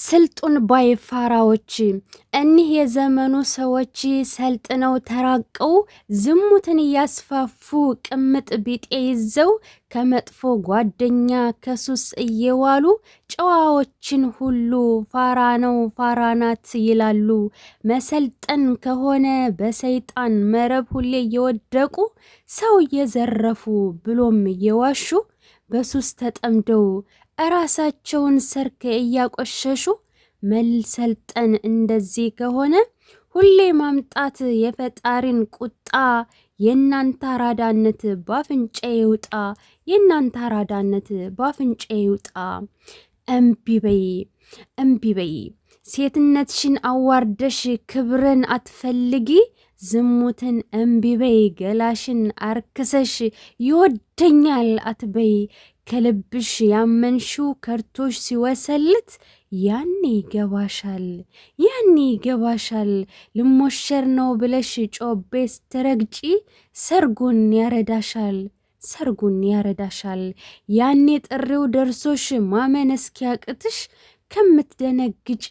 ስልጡን ባይ ፋራዎች እኒህ የዘመኑ ሰዎች ሰልጥነው ተራቀው ዝሙትን እያስፋፉ ቅምጥ ቢጤ ይዘው ከመጥፎ ጓደኛ ከሱስ እየዋሉ ጨዋዎችን ሁሉ ፋራ ነው ፋራ ናት ይላሉ። መሰልጠን ከሆነ በሰይጣን መረብ ሁሌ እየወደቁ ሰው እየዘረፉ ብሎም እየዋሹ በሱስ ተጠምደው እራሳቸውን ሰርክ እያቆሸሹ መሰልጠን እንደዚህ ከሆነ ሁሌ ማምጣት የፈጣሪን ቁጣ የናንተ አራዳነት ባፍንጫ ይውጣ የናንተ አራዳነት ባፍንጫ ይውጣ። እምቢ በይ ሴትነትሽን አዋርደሽ ክብርን አትፈልጊ ዝሙትን እምቢ በይ ገላሽን አርክሰሽ ይወደኛል አትበይ። ከልብሽ ያመንሽው ከርቶሽ ሲወሰልት ያኔ ይገባሻል ልሞሸር ነው ብለሽ ጮቤ ስትረግጪ ሰርጉን ያረዳሻል። ያኔ ጥሪው ደርሶሽ ማመን እስኪያቅትሽ ከምትደነግጪ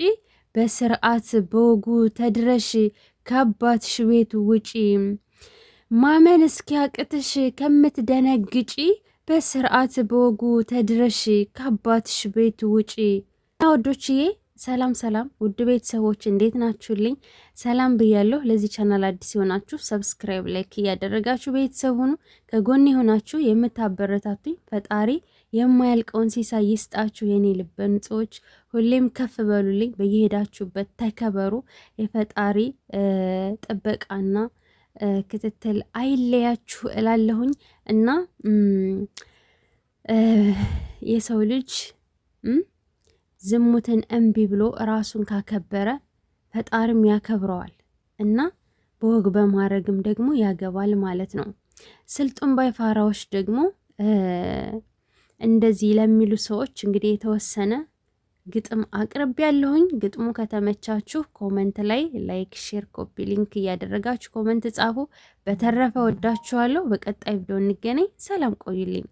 በስርዓት በወጉ ተድረሽ ከአባትሽ ቤት ውጪ። ማመን እስኪያቅትሽ ከምትደነግጪ በስርዓት በወጉ ተድረሽ ከአባትሽ ቤት ውጪ። ወዶችዬ ሰላም ውድ ቤተሰቦች እንዴት ናችሁልኝ? ሰላም ብያለሁ። ለዚህ ቻናል አዲስ የሆናችሁ ሰብስክራይብ፣ ላይክ እያደረጋችሁ ቤተሰብ ሁኑ። ከጎን የሆናችሁ የምታበረታቱኝ ፈጣሪ የማያልቀውን ሲሳይ ይስጣችሁ። የኔ ልበ ንጹዎች ሁሌም ከፍ በሉልኝ፣ በየሄዳችሁበት ተከበሩ። የፈጣሪ ጥበቃና ክትትል አይለያችሁ እላለሁኝ እና የሰው ልጅ ዝሙትን እምቢ ብሎ ራሱን ካከበረ ፈጣሪም ያከብረዋል እና በወግ በማድረግም ደግሞ ያገባል ማለት ነው። ስልጡን ባይ ፋራዎች ደግሞ እንደዚህ ለሚሉ ሰዎች እንግዲህ የተወሰነ ግጥም አቅርብ ያለሁኝ። ግጥሙ ከተመቻችሁ ኮመንት ላይ ላይክ፣ ሼር፣ ኮፒ ሊንክ እያደረጋችሁ ኮመንት ጻፉ። በተረፈ ወዳችኋለሁ። በቀጣይ ቪዲዮ እንገናኝ። ሰላም ቆዩልኝ።